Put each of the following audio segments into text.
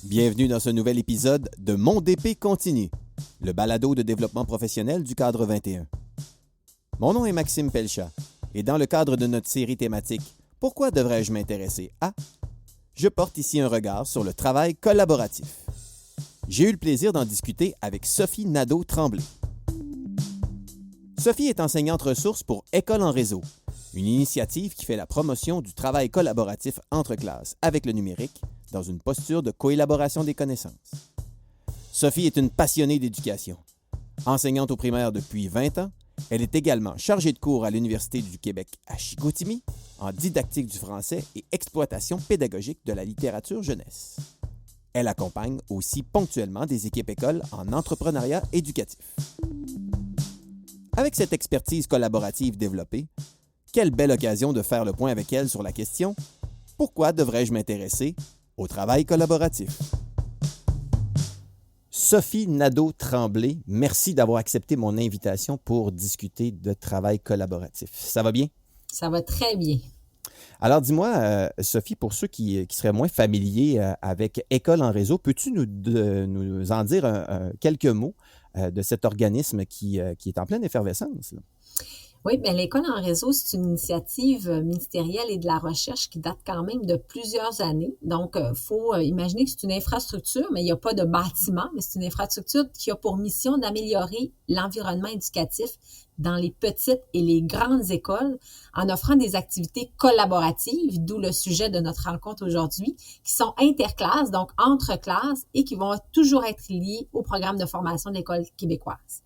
Bienvenue dans ce nouvel épisode de Mon DP continue, le balado de développement professionnel du cadre 21. Mon nom est Maxime Pelchat et dans le cadre de notre série thématique « Pourquoi devrais-je m'intéresser à ?», je porte ici un regard sur le travail collaboratif. J'ai eu le plaisir d'en discuter avec Sophie Nadeau-Tremblay. Sophie est enseignante ressource pour École en réseau, une initiative qui fait la promotion du travail collaboratif entre classes avec le numérique dans une posture de coélaboration des connaissances. Sophie est une passionnée d'éducation. Enseignante au primaire depuis 20 ans, elle est également chargée de cours à l'Université du Québec à Chicoutimi en didactique du français et exploitation pédagogique de la littérature jeunesse. Elle accompagne aussi ponctuellement des équipes écoles en entrepreneuriat éducatif. Avec cette expertise collaborative développée, quelle belle occasion de faire le point avec elle sur la question « Pourquoi devrais-je m'intéresser au travail collaboratif ?» Sophie Nadeau-Tremblay, merci d'avoir accepté mon invitation pour discuter de travail collaboratif. Ça va bien? Ça va très bien. Alors dis-moi, Sophie, pour ceux qui seraient moins familiers avec École en réseau, peux-tu nous en dire quelques mots de cet organisme qui est en pleine effervescence, là? Oui, bien, l'École en réseau, c'est une initiative ministérielle et de la recherche qui date quand même de plusieurs années. Donc, il faut imaginer que c'est une infrastructure, mais il n'y a pas de bâtiment, mais c'est une infrastructure qui a pour mission d'améliorer l'environnement éducatif dans les petites et les grandes écoles en offrant des activités collaboratives, d'où le sujet de notre rencontre aujourd'hui, qui sont interclasses, donc entre classes, et qui vont toujours être liées au programme de formation de l'École québécoise.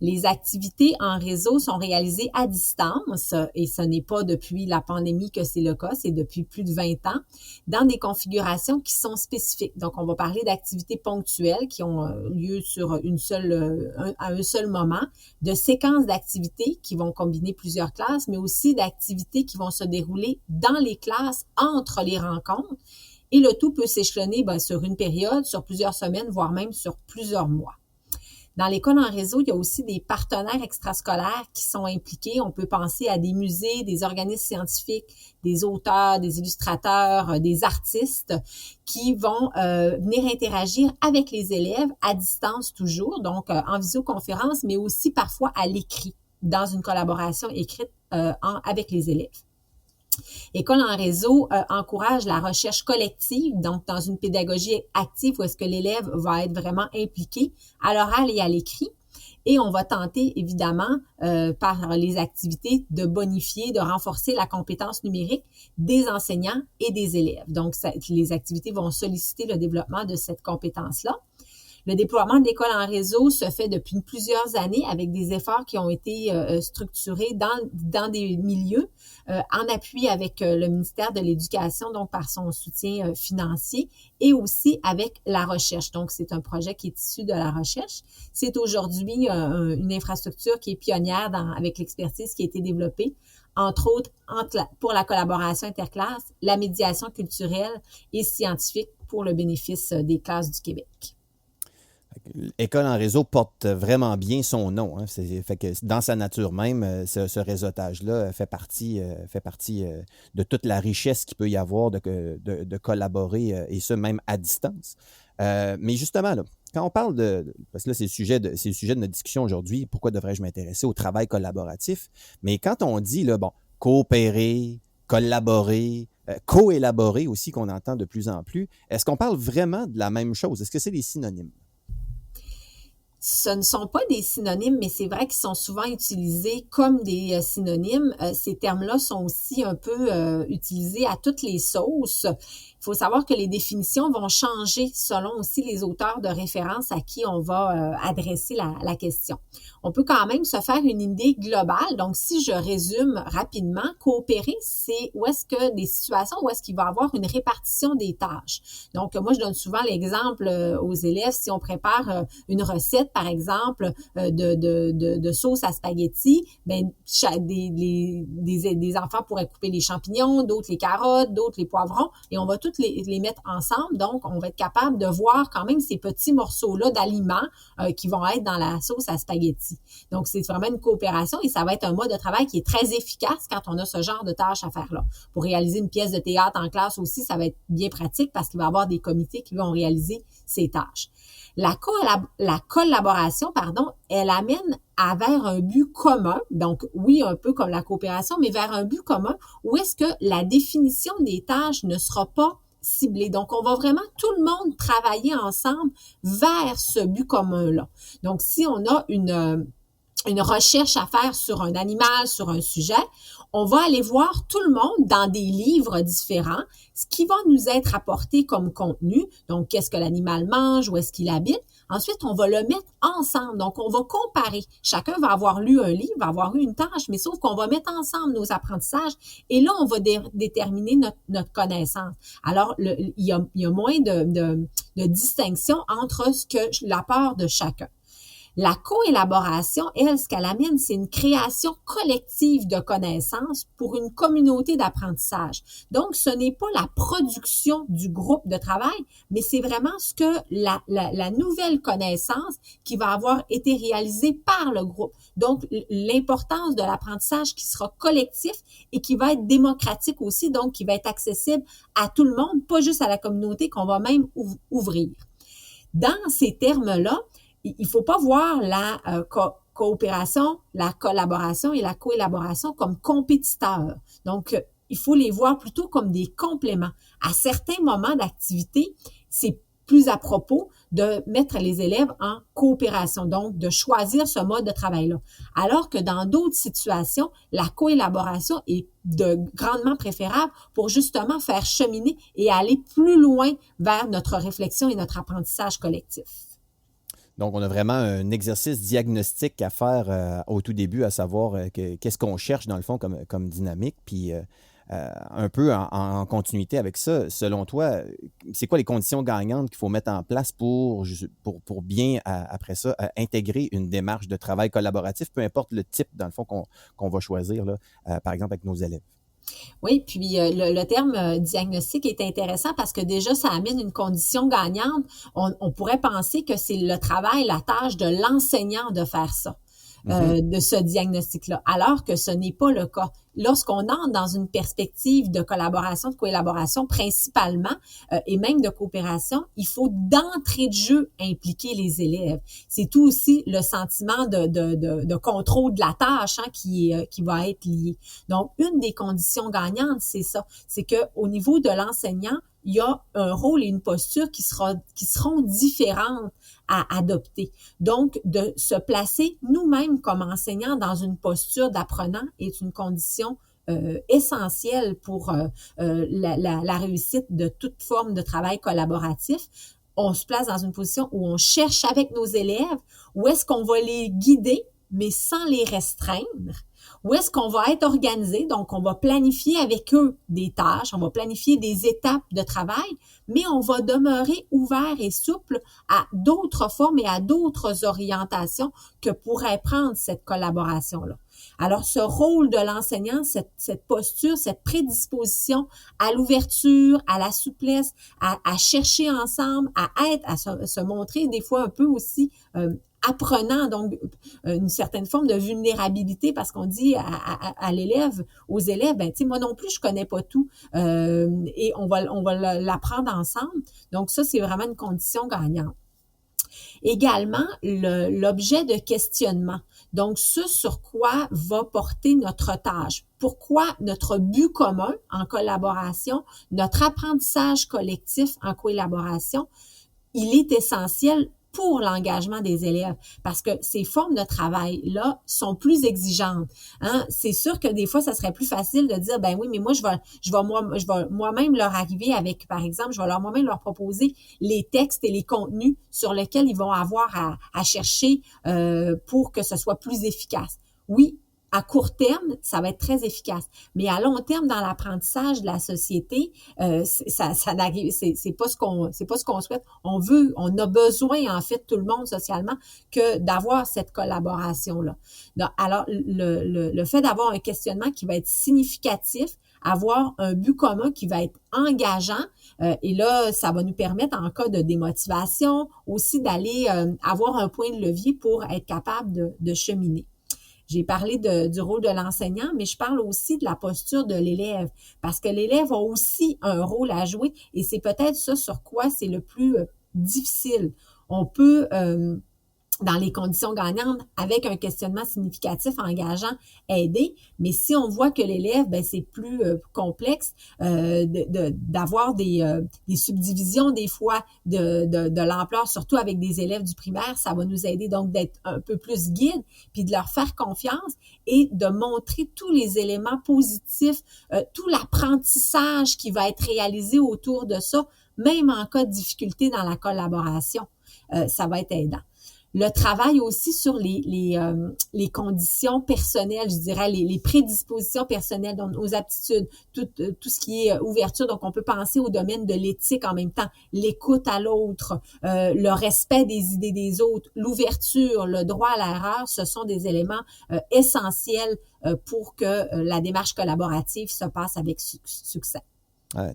Les activités en réseau sont réalisées à distance et ce n'est pas depuis la pandémie que c'est le cas, c'est depuis plus de 20 ans, dans des configurations qui sont spécifiques. Donc, on va parler d'activités ponctuelles qui ont lieu sur à un seul moment, de séquences d'activités qui vont combiner plusieurs classes, mais aussi d'activités qui vont se dérouler dans les classes entre les rencontres. Et le tout peut s'échelonner sur une période, sur plusieurs semaines, voire même sur plusieurs mois. Dans l'École en réseau, il y a aussi des partenaires extrascolaires qui sont impliqués. On peut penser à des musées, des organismes scientifiques, des auteurs, des illustrateurs, des artistes qui vont venir interagir avec les élèves à distance toujours, donc en visioconférence, mais aussi parfois à l'écrit, dans une collaboration écrite avec les élèves. École en réseau encourage la recherche collective, donc dans une pédagogie active où est-ce que l'élève va être vraiment impliqué à l'oral et à l'écrit. Et on va tenter, évidemment, par les activités, de bonifier, de renforcer la compétence numérique des enseignants et des élèves. Donc, les activités vont solliciter le développement de cette compétence-là. Le déploiement de l'École en réseau se fait depuis plusieurs années avec des efforts qui ont été structurés dans des milieux en appui avec le ministère de l'Éducation, donc par son soutien financier, et aussi avec la recherche. Donc, c'est un projet qui est issu de la recherche. C'est aujourd'hui une infrastructure qui est pionnière avec l'expertise qui a été développée, entre autres pour la collaboration interclasse, la médiation culturelle et scientifique pour le bénéfice des classes du Québec. École en réseau porte vraiment bien son nom, hein. Fait que dans sa nature même, ce réseautage-là fait partie de toute la richesse qu'il peut y avoir de collaborer, et ce, même à distance. Mais justement, là, quand on parle parce que là, c'est le sujet de notre discussion aujourd'hui, pourquoi devrais-je m'intéresser au travail collaboratif? Mais quand on dit, là, coopérer, collaborer, coélaborer aussi, qu'on entend de plus en plus, est-ce qu'on parle vraiment de la même chose? Est-ce que c'est des synonymes? Ce ne sont pas des synonymes, mais c'est vrai qu'ils sont souvent utilisés comme des synonymes. Ces termes-là sont aussi un peu utilisés à toutes les sauces. Il faut savoir que les définitions vont changer selon aussi les auteurs de référence à qui on va adresser la question. On peut quand même se faire une idée globale. Donc, si je résume rapidement, coopérer, c'est où est-ce que des situations où est-ce qu'il va y avoir une répartition des tâches. Donc, moi, je donne souvent l'exemple aux élèves, si on prépare une recette, par exemple, de sauce à spaghetti, ben, des enfants pourraient couper les champignons, d'autres les carottes, d'autres les poivrons, et on va tout toutes les mettre ensemble. Donc, on va être capable de voir quand même ces petits morceaux-là d'aliments qui vont être dans la sauce à spaghetti. Donc, c'est vraiment une coopération et ça va être un mode de travail qui est très efficace quand on a ce genre de tâches à faire là. Pour réaliser une pièce de théâtre en classe aussi, ça va être bien pratique parce qu'il va y avoir des comités qui vont réaliser ces tâches. La collaboration, elle amène vers un but commun. Donc, oui, un peu comme la coopération, mais vers un but commun où est-ce que la définition des tâches ne sera pas ciblée. Donc, on va vraiment tout le monde travailler ensemble vers ce but commun-là. Donc, si on a une recherche à faire sur un animal, sur un sujet, on va aller voir tout le monde dans des livres différents, ce qui va nous être apporté comme contenu. Donc, qu'est-ce que l'animal mange, où est-ce qu'il habite. Ensuite, on va le mettre ensemble. Donc, on va comparer. Chacun va avoir lu un livre, va avoir eu une tâche, mais sauf qu'on va mettre ensemble nos apprentissages et là, on va déterminer notre connaissance. Alors, il y a moins de distinction entre l'apport de chacun. La coélaboration, elle, ce qu'elle amène, c'est une création collective de connaissances pour une communauté d'apprentissage. Donc, ce n'est pas la production du groupe de travail, mais c'est vraiment ce que la nouvelle connaissance qui va avoir été réalisée par le groupe. Donc, l'importance de l'apprentissage qui sera collectif et qui va être démocratique aussi, donc qui va être accessible à tout le monde, pas juste à la communauté qu'on va même ouvrir. Dans ces termes-là, il faut pas voir la coopération, la collaboration et la coélaboration comme compétiteurs. Donc, il faut les voir plutôt comme des compléments. À certains moments d'activité, c'est plus à propos de mettre les élèves en coopération, donc de choisir ce mode de travail-là. Alors que dans d'autres situations, la coélaboration est grandement préférable pour justement faire cheminer et aller plus loin vers notre réflexion et notre apprentissage collectif. Donc, on a vraiment un exercice diagnostique à faire au tout début, à savoir qu'est-ce qu'on cherche dans le fond comme dynamique. Puis, un peu en continuité avec ça, selon toi, c'est quoi les conditions gagnantes qu'il faut mettre en place pour bien, après ça, intégrer une démarche de travail collaboratif, peu importe le type, dans le fond, qu'on va choisir, là, par exemple, avec nos élèves? Oui, puis le terme diagnostic est intéressant parce que déjà, ça amène une condition gagnante. On pourrait penser que c'est le travail, la tâche de l'enseignant de faire ça. De ce diagnostic-là, alors que ce n'est pas le cas. Lorsqu'on entre dans une perspective de collaboration, de coélaboration principalement, et même de coopération, il faut d'entrée de jeu impliquer les élèves. C'est tout aussi le sentiment de contrôle de la tâche qui va être lié. Donc, une des conditions gagnantes, c'est ça. C'est qu'au niveau de l'enseignant, il y a un rôle et une posture qui seront différentes à adopter. Donc, de se placer nous-mêmes comme enseignants dans une posture d'apprenant est une condition essentielle pour la réussite de toute forme de travail collaboratif. On se place dans une position où on cherche avec nos élèves, où est-ce qu'on va les guider, mais sans les restreindre. Où est-ce qu'on va être organisé? Donc, on va planifier avec eux des tâches, on va planifier des étapes de travail, mais on va demeurer ouvert et souple à d'autres formes et à d'autres orientations que pourrait prendre cette collaboration-là. Alors, ce rôle de l'enseignant, cette posture, cette prédisposition à l'ouverture, à la souplesse, à chercher ensemble, à se montrer des fois un peu aussi apprenant, donc une certaine forme de vulnérabilité parce qu'on dit à l'élève, aux élèves, ben tu sais, moi non plus je connais pas tout et on va l'apprendre ensemble. Donc ça, c'est vraiment une condition gagnante. Également, l'objet de questionnement. Donc, ce sur quoi va porter notre tâche. Pourquoi notre but commun en collaboration, notre apprentissage collectif en collaboration, il est essentiel pour l'engagement des élèves, parce que ces formes de travail-là sont plus exigeantes. Hein? C'est sûr que des fois, ça serait plus facile de dire, ben oui, mais moi, je vais moi-même leur arriver avec, par exemple, je vais moi-même leur proposer les textes et les contenus sur lesquels ils vont avoir à chercher pour que ce soit plus efficace. Oui, à court terme, ça va être très efficace. Mais à long terme, dans l'apprentissage de la société, ça n'arrive, c'est pas ce qu'on souhaite. On a besoin, en fait, tout le monde socialement, que d'avoir cette collaboration-là. Donc, alors, le fait d'avoir un questionnement qui va être significatif avoir un but commun qui va être engageant. Et là, ça va nous permettre, en cas de démotivation, aussi d'aller avoir un point de levier pour être capable de cheminer. J'ai parlé du rôle de l'enseignant, mais je parle aussi de la posture de l'élève, parce que l'élève a aussi un rôle à jouer et c'est peut-être ça sur quoi c'est le plus difficile. On peut, dans les conditions gagnantes, avec un questionnement significatif engageant, aider. Mais si on voit que l'élève, ben c'est plus complexe d'avoir des subdivisions des fois de l'ampleur, surtout avec des élèves du primaire, ça va nous aider donc d'être un peu plus guide, puis de leur faire confiance et de montrer tous les éléments positifs, tout l'apprentissage qui va être réalisé autour de ça, même en cas de difficulté dans la collaboration. Ça va être aidant. Le travail aussi sur les conditions personnelles, je dirais, les prédispositions personnelles, donc nos aptitudes, tout ce qui est ouverture. Donc, on peut penser au domaine de l'éthique en même temps, l'écoute à l'autre, le respect des idées des autres, l'ouverture, le droit à l'erreur, ce sont des éléments essentiels pour que la démarche collaborative se passe avec succès.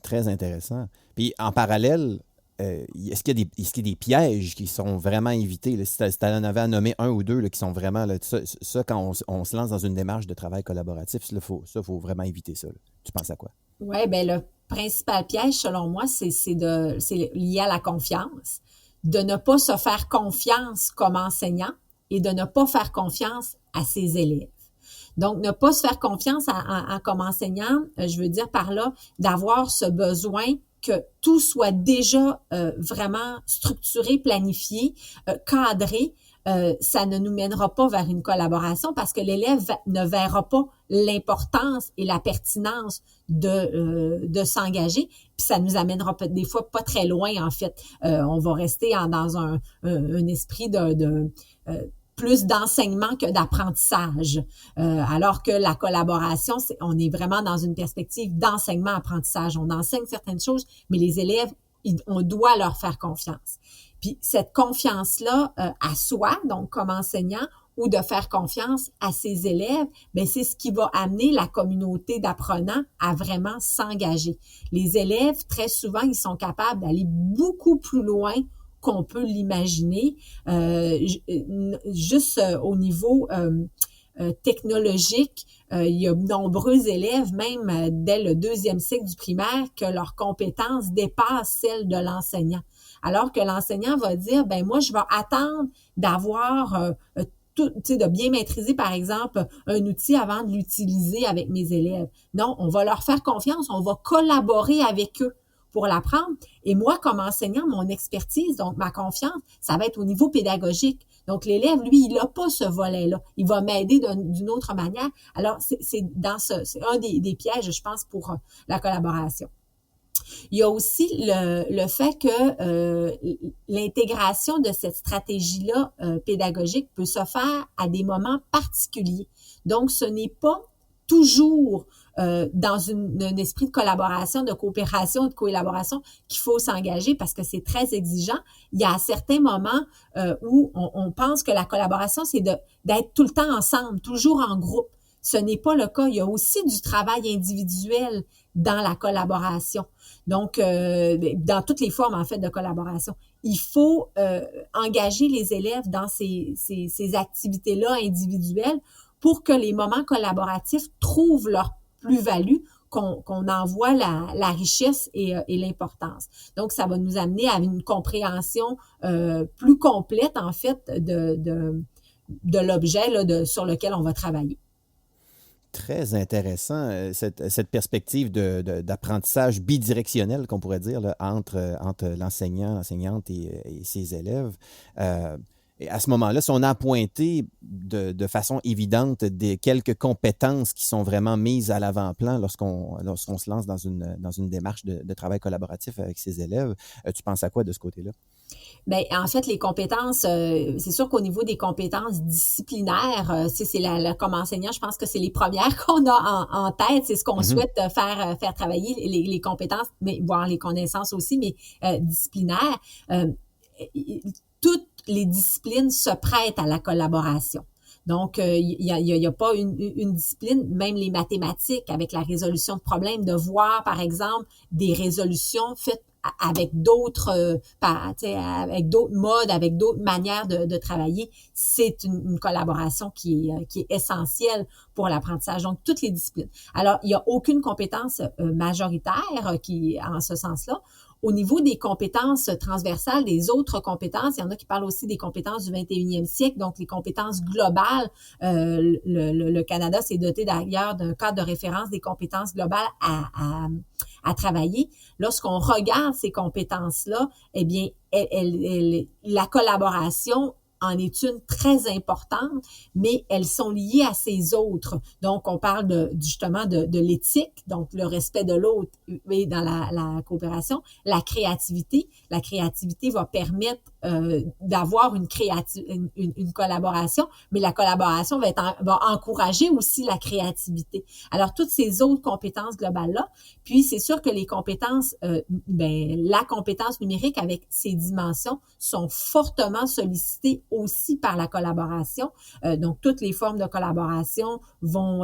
Très intéressant. Puis, en parallèle, est-ce qu'il y a des pièges qui sont vraiment évités? Là, si tu en avais à nommer un ou deux là, qui sont vraiment... Là, ça quand on se lance dans une démarche de travail collaboratif, il faut vraiment éviter ça. Là. Tu penses à quoi? Oui, bien le principal piège, selon moi, c'est lié à la confiance. De ne pas se faire confiance comme enseignant et de ne pas faire confiance à ses élèves. Donc, ne pas se faire confiance comme enseignant, je veux dire par là, d'avoir ce besoin que tout soit déjà vraiment structuré, planifié, cadré, ça ne nous mènera pas vers une collaboration parce que l'élève ne verra pas l'importance et la pertinence de s'engager, puis ça nous amènera des fois pas très loin en fait. On va rester dans un esprit plus d'enseignement que d'apprentissage. Alors que la collaboration, on est vraiment dans une perspective d'enseignement-apprentissage. On enseigne certaines choses, mais les élèves, on doit leur faire confiance. Puis cette confiance-là à soi, donc comme enseignant, ou de faire confiance à ses élèves, bien, c'est ce qui va amener la communauté d'apprenants à vraiment s'engager. Les élèves, très souvent, ils sont capables d'aller beaucoup plus loin qu'on peut l'imaginer, juste au niveau technologique. Il y a de nombreux élèves, même dès le 2e cycle du primaire, que leurs compétences dépassent celles de l'enseignant. Alors que l'enseignant va dire, ben moi, je vais attendre d'avoir de bien maîtriser, par exemple, un outil avant de l'utiliser avec mes élèves. Non, on va leur faire confiance, on va collaborer avec eux pour l'apprendre. Et moi, comme enseignant, mon expertise, donc ma confiance, ça va être au niveau pédagogique. Donc, l'élève, lui, il n'a pas ce volet-là. Il va m'aider d'une autre manière. Alors, c'est un des pièges, je pense, pour la collaboration. Il y a aussi le fait que l'intégration de cette stratégie-là pédagogique peut se faire à des moments particuliers. Donc, ce n'est pas toujours dans un esprit de collaboration, de coopération, de coélaboration qu'il faut s'engager parce que c'est très exigeant. Il y a certains moments où on pense que la collaboration, c'est d'être tout le temps ensemble, toujours en groupe. Ce n'est pas le cas. Il y a aussi du travail individuel dans la collaboration. Donc, dans toutes les formes, en fait, de collaboration. Il faut engager les élèves dans ces activités-là individuelles pour que les moments collaboratifs trouvent leur plus-value, qu'on en voit la richesse et l'importance. Donc, ça va nous amener à une compréhension plus complète, en fait, de l'objet là, sur lequel on va travailler. Très intéressant, cette perspective d'apprentissage bidirectionnel, qu'on pourrait dire, là, entre l'enseignant, l'enseignante et ses élèves. Et à ce moment-là, si on a pointé de façon évidente quelques compétences qui sont vraiment mises à l'avant-plan lorsqu'on se lance dans une démarche de travail collaboratif avec ses élèves, tu penses à quoi de ce côté-là? Bien, en fait, les compétences, c'est sûr qu'au niveau des compétences disciplinaires, comme enseignant, je pense que c'est les premières qu'on a en tête. C'est ce qu'on souhaite faire travailler, les compétences, mais voire les connaissances aussi, mais disciplinaires. Toutes les disciplines se prêtent à la collaboration. Donc, il y a pas une discipline, même les mathématiques, avec la résolution de problèmes, de voir, par exemple, des résolutions faites avec d'autres avec d'autres modes, avec d'autres manières de travailler, c'est une collaboration qui est essentielle pour l'apprentissage. Donc, toutes les disciplines. Alors, il n'y a aucune compétence majoritaire qui en ce sens-là. Au niveau des compétences transversales, des autres compétences, il y en a qui parlent aussi des compétences du 21e siècle, donc les compétences globales. Le Canada s'est doté d'ailleurs d'un cadre de référence des compétences globales à travailler. Lorsqu'on regarde ces compétences-là, eh bien, la collaboration en est une très importante, mais elles sont liées à ces autres. Donc, on parle justement de l'éthique, donc le respect de l'autre et dans la coopération, la créativité. La créativité va permettre d'avoir une collaboration, mais la collaboration va encourager aussi la créativité. Alors, toutes ces autres compétences globales-là, puis c'est sûr que les compétences, la compétence numérique avec ses dimensions sont fortement sollicitées aussi par la collaboration. Donc, toutes les formes de collaboration vont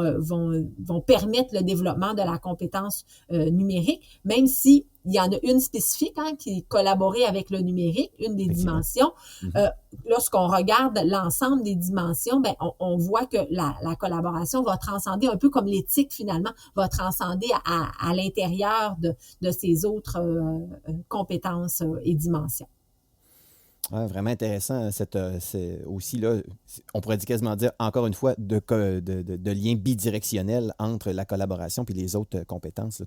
permettre le développement de la compétence numérique, même si il y en a une spécifique qui est collaborer avec le numérique, une des dimensions. Lorsqu'on regarde l'ensemble des dimensions, on voit que la collaboration va transcender, un peu comme l'éthique finalement, va transcender à l'intérieur de ces autres compétences et dimensions. Ouais, vraiment intéressant. C'est aussi là, on pourrait quasiment dire encore une fois de lien bidirectionnel entre la collaboration et les autres compétences là,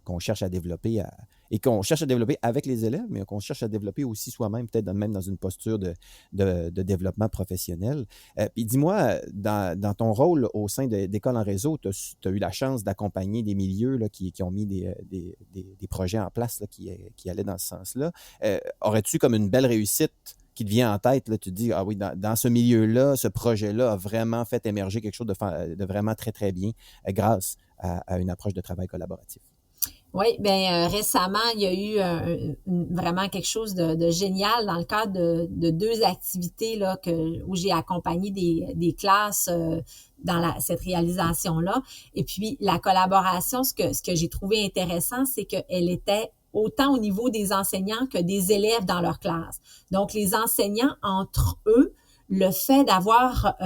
qu'on cherche à développer et qu'on cherche à développer avec les élèves, mais qu'on cherche à développer aussi soi-même, peut-être même dans une posture de développement professionnel. Puis dis-moi, dans ton rôle au sein d'École en réseau, tu as eu la chance d'accompagner des milieux là, qui ont mis des projets en place là, qui allaient dans ce sens-là. Aurais-tu comme une belle réussite qui te vient en tête, là, tu te dis, ah oui, dans ce milieu-là, ce projet-là a vraiment fait émerger quelque chose de vraiment très, très bien grâce à une approche de travail collaboratif? Oui, récemment, il y a eu vraiment quelque chose de génial dans le cadre de deux activités là où j'ai accompagné des classes dans cette réalisation-là. Et puis la collaboration, ce que j'ai trouvé intéressant, c'est qu'elle était autant au niveau des enseignants que des élèves dans leur classe. Donc les enseignants entre eux, le fait d'avoir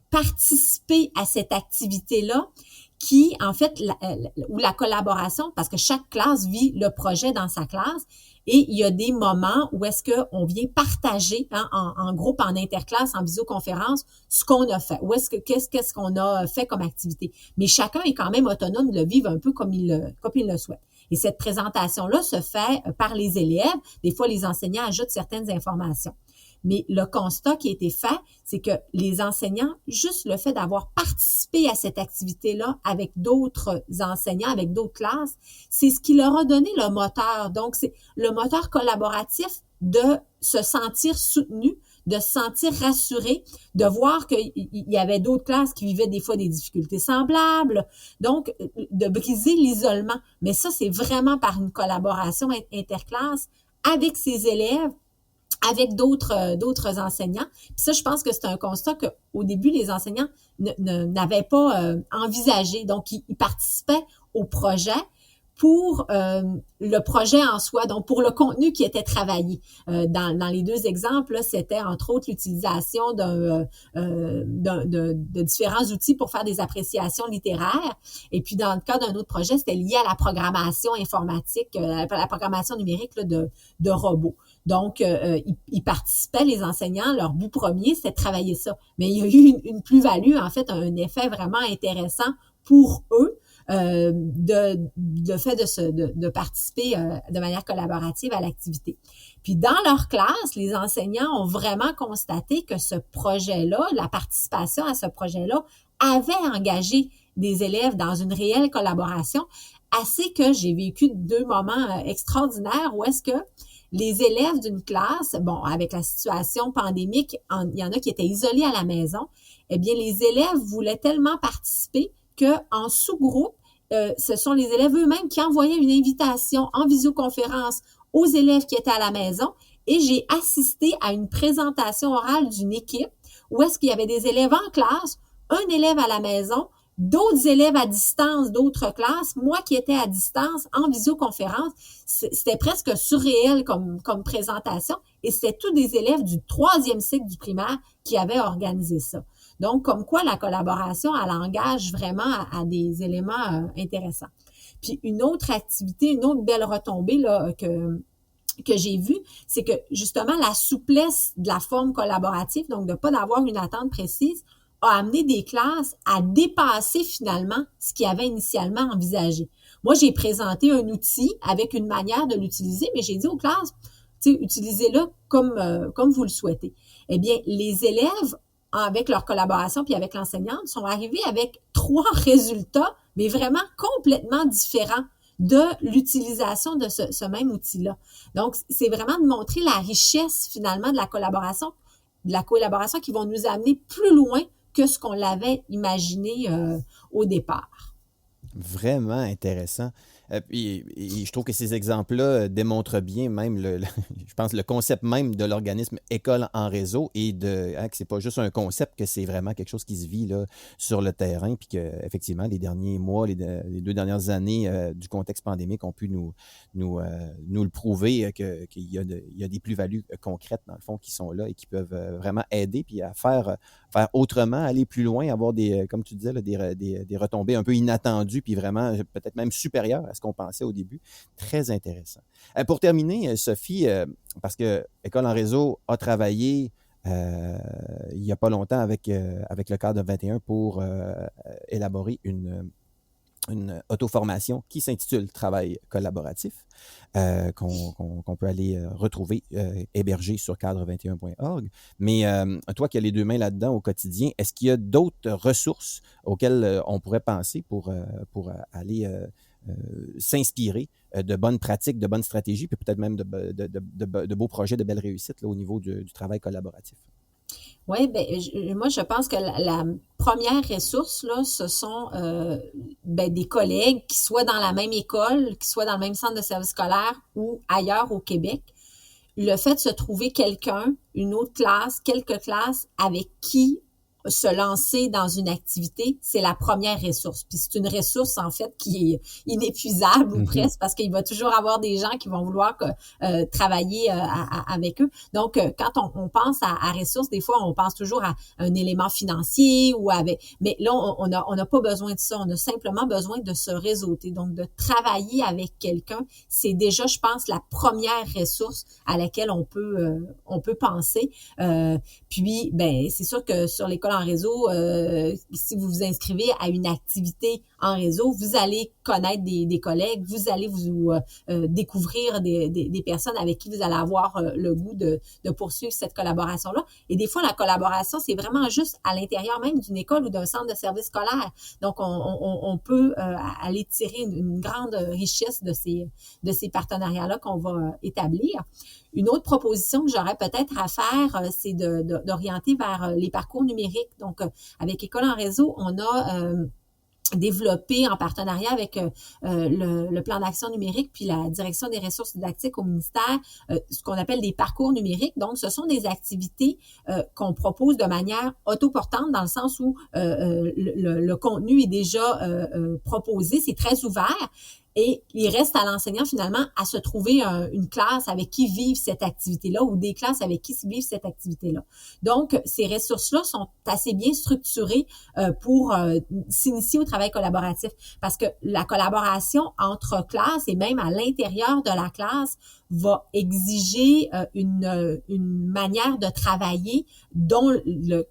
participé à cette activité-là, qui, en fait, ou la collaboration, parce que chaque classe vit le projet dans sa classe, et il y a des moments où est-ce qu'on vient partager en groupe, en interclasse, en visioconférence, ce qu'on a fait, qu'est-ce qu'on a fait comme activité. Mais chacun est quand même autonome de le vivre un peu comme il le souhaite. Et cette présentation-là se fait par les élèves. Des fois, les enseignants ajoutent certaines informations. Mais le constat qui a été fait, c'est que les enseignants, juste le fait d'avoir participé à cette activité-là avec d'autres enseignants, avec d'autres classes, c'est ce qui leur a donné le moteur. Donc, c'est le moteur collaboratif de se sentir soutenu, de se sentir rassuré, de voir qu'il y avait d'autres classes qui vivaient des fois des difficultés semblables, donc de briser l'isolement. Mais ça, c'est vraiment par une collaboration interclasse avec ses élèves, avec d'autres enseignants. Puis ça, je pense que c'est un constat qu'au début, les enseignants n'avaient pas envisagé. Donc, ils participaient au projet pour le projet en soi, donc pour le contenu qui était travaillé. Dans les deux exemples, là, c'était entre autres l'utilisation de différents outils pour faire des appréciations littéraires. Et puis dans le cas d'un autre projet, c'était lié à la programmation informatique, la programmation numérique là, de robots. Donc, ils participaient, les enseignants, leur but premier, c'était de travailler ça. Mais il y a eu une plus-value, en fait, un effet vraiment intéressant pour eux, de fait de participer de manière collaborative à l'activité. Puis dans leur classe, les enseignants ont vraiment constaté que ce projet-là, la participation à ce projet-là, avait engagé des élèves dans une réelle collaboration, assez que j'ai vécu 2 moments extraordinaires où est-ce que les élèves d'une classe, bon, avec la situation pandémique, il y en a qui étaient isolés à la maison, eh bien, les élèves voulaient tellement participer qu'en sous-groupe, ce sont les élèves eux-mêmes qui envoyaient une invitation en visioconférence aux élèves qui étaient à la maison et j'ai assisté à une présentation orale d'une équipe où est-ce qu'il y avait des élèves en classe, un élève à la maison, d'autres élèves à distance, d'autres classes, moi qui étais à distance en visioconférence. C'était presque surréel comme présentation et c'était tous des élèves du 3e cycle du primaire qui avaient organisé ça. Donc, comme quoi la collaboration, elle engage vraiment à des éléments intéressants. Puis une autre activité, une autre belle retombée là, que j'ai vue, c'est que justement la souplesse de la forme collaborative, donc de ne pas d'avoir une attente précise, a amené des classes à dépasser finalement ce qu'ils avaient initialement envisagé. Moi, j'ai présenté un outil avec une manière de l'utiliser, mais j'ai dit aux classes, utilisez-le comme vous le souhaitez. Eh bien, les élèves, avec leur collaboration puis avec l'enseignante, sont arrivés avec 3 résultats, mais vraiment complètement différents de l'utilisation de ce même outil-là. Donc, c'est vraiment de montrer la richesse finalement de la collaboration qui vont nous amener plus loin que ce qu'on l'avait imaginé au départ. Vraiment intéressant. Et je trouve que ces exemples-là démontrent bien même, je pense, le concept même de l'organisme École en réseau et que c'est pas juste un concept, que c'est vraiment quelque chose qui se vit là, sur le terrain, puis qu'effectivement, les derniers mois, les 2 dernières années du contexte pandémique ont pu nous le prouver qu'il y a des plus-values concrètes, dans le fond, qui sont là et qui peuvent vraiment aider, puis à faire autrement, aller plus loin, avoir comme tu disais, là, des retombées un peu inattendues, puis vraiment peut-être même supérieures à ce qu'on pensait au début. Très intéressant. Pour terminer, Sophie, parce que École en réseau a travaillé il n'y a pas longtemps avec le cadre 21 pour élaborer une auto-formation qui s'intitule Travail collaboratif, qu'on peut aller retrouver hébergé sur cadre21.org. Mais toi qui as les 2 mains là-dedans au quotidien, est-ce qu'il y a d'autres ressources auxquelles on pourrait penser pour aller s'inspirer de bonnes pratiques, de bonnes stratégies, puis peut-être même de beaux projets, de belles réussites là, au niveau du travail collaboratif? Oui, moi je pense que la première ressource là, ce sont des collègues qui soient dans la même école, qui soient dans le même centre de service scolaire ou ailleurs au Québec. Le fait de se trouver quelqu'un, une autre classe, quelques classes avec qui se lancer dans une activité, c'est la première ressource. Puis c'est une ressource, en fait, qui est inépuisable ou presque, parce qu'il va toujours avoir des gens qui vont vouloir travailler avec eux. Donc, quand on pense à ressources, des fois, on pense toujours à un élément financier ou mais là, on n'a pas besoin de ça. On a simplement besoin de se réseauter. Donc, de travailler avec quelqu'un, c'est déjà, je pense, la première ressource à laquelle on peut penser. Puis, c'est sûr que sur l'école en réseau, si vous vous inscrivez à une activité en réseau, vous allez connaître des collègues, vous allez vous découvrir des personnes avec qui vous allez avoir le goût de poursuivre cette collaboration-là. Et des fois, la collaboration, c'est vraiment juste à l'intérieur même d'une école ou d'un centre de service scolaire. Donc, on peut aller tirer une grande richesse de ces partenariats-là qu'on va établir. Une autre proposition que j'aurais peut-être à faire, c'est d'orienter vers les parcours numériques. Donc, avec École en réseau, on a développé en partenariat avec le plan d'action numérique puis la direction des ressources didactiques au ministère, ce qu'on appelle des parcours numériques. Donc, ce sont des activités qu'on propose de manière autoportante dans le sens où le contenu est déjà proposé, c'est très ouvert. Et il reste à l'enseignant finalement à se trouver une classe avec qui vivre cette activité-là ou des classes avec qui vivre cette activité-là. Donc, ces ressources-là sont assez bien structurées pour s'initier au travail collaboratif parce que la collaboration entre classes et même à l'intérieur de la classe va exiger une manière de travailler dont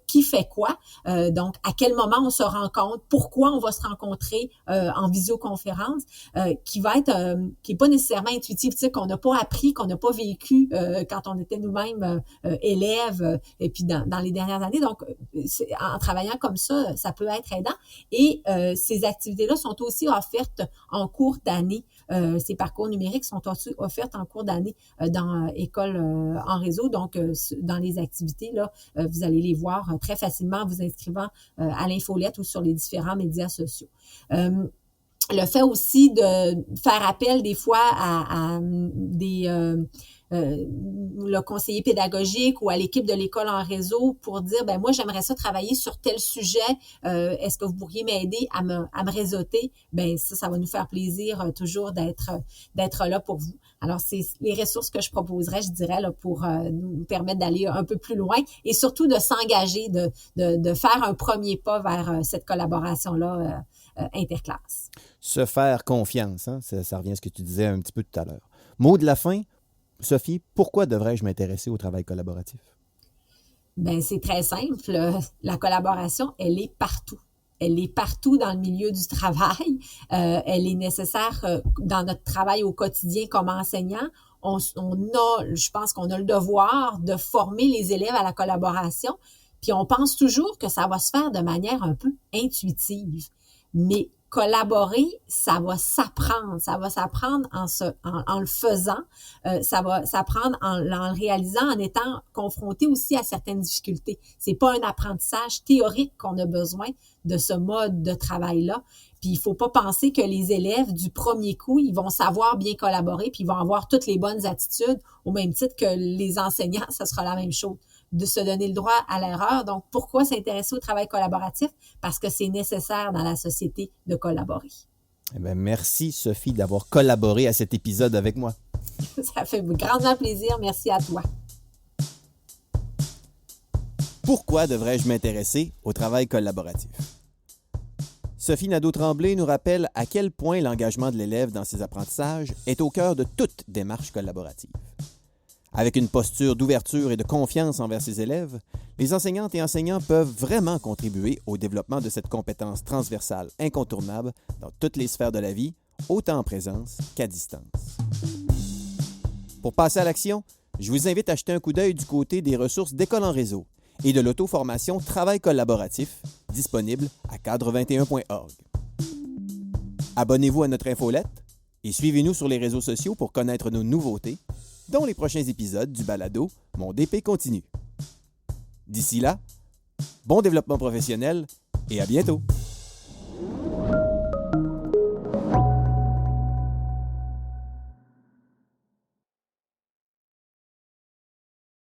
qui fait quoi, donc à quel moment on se rencontre, pourquoi on va se rencontrer en visioconférence, qui est pas nécessairement intuitif, tu sais, qu'on n'a pas appris, qu'on n'a pas vécu quand on était nous-mêmes élèves et puis dans les dernières années. Donc, en travaillant comme ça, ça peut être aidant. Et ces activités-là sont aussi offertes en cours d'année. Ces parcours numériques sont aussi offertes en cours d'année dans École en réseau. Donc, dans les activités, là, vous allez les voir très facilement en vous inscrivant à l'infolette ou sur les différents médias sociaux. Le fait aussi de faire appel des fois à des le conseiller pédagogique ou à l'équipe de l'école en réseau pour dire, moi, j'aimerais ça travailler sur tel sujet. Est-ce que vous pourriez m'aider à me réseauter? Ça va nous faire plaisir toujours d'être là pour vous. Alors, c'est les ressources que je proposerais, je dirais, là, pour nous permettre d'aller un peu plus loin et surtout de s'engager, de faire un premier pas vers cette collaboration-là interclasse. Se faire confiance, hein? Ça revient à ce que tu disais un petit peu tout à l'heure. Mot de la fin, Sophie, pourquoi devrais-je m'intéresser au travail collaboratif? C'est très simple. La collaboration, elle est partout. Elle est partout dans le milieu du travail. Elle est nécessaire dans notre travail au quotidien comme enseignant. Je pense qu'on a le devoir de former les élèves à la collaboration. Puis on pense toujours que ça va se faire de manière un peu intuitive. Mais collaborer, ça va s'apprendre. Ça va s'apprendre en le faisant. Ça va s'apprendre en le réalisant, en étant confronté aussi à certaines difficultés. C'est pas un apprentissage théorique qu'on a besoin de ce mode de travail-là. Puis il faut pas penser que les élèves, du premier coup, ils vont savoir bien collaborer puis ils vont avoir toutes les bonnes attitudes au même titre que les enseignants, ça sera la même chose. De se donner le droit à l'erreur. Donc, pourquoi s'intéresser au travail collaboratif? Parce que c'est nécessaire dans la société de collaborer. Merci, Sophie, d'avoir collaboré à cet épisode avec moi. Ça fait grandement plaisir. Merci à toi. Pourquoi devrais-je m'intéresser au travail collaboratif? Sophie Nadeau-Tremblay nous rappelle à quel point l'engagement de l'élève dans ses apprentissages est au cœur de toute démarche collaborative. Avec une posture d'ouverture et de confiance envers ses élèves, les enseignantes et enseignants peuvent vraiment contribuer au développement de cette compétence transversale incontournable dans toutes les sphères de la vie, autant en présence qu'à distance. Pour passer à l'action, je vous invite à jeter un coup d'œil du côté des ressources d'École en réseau et de l'auto-formation Travail collaboratif, disponible à cadre21.org. Abonnez-vous à notre infolette et suivez-nous sur les réseaux sociaux pour connaître nos nouveautés, dont les prochains épisodes du balado Mon DP continue. D'ici là, bon développement professionnel et à bientôt!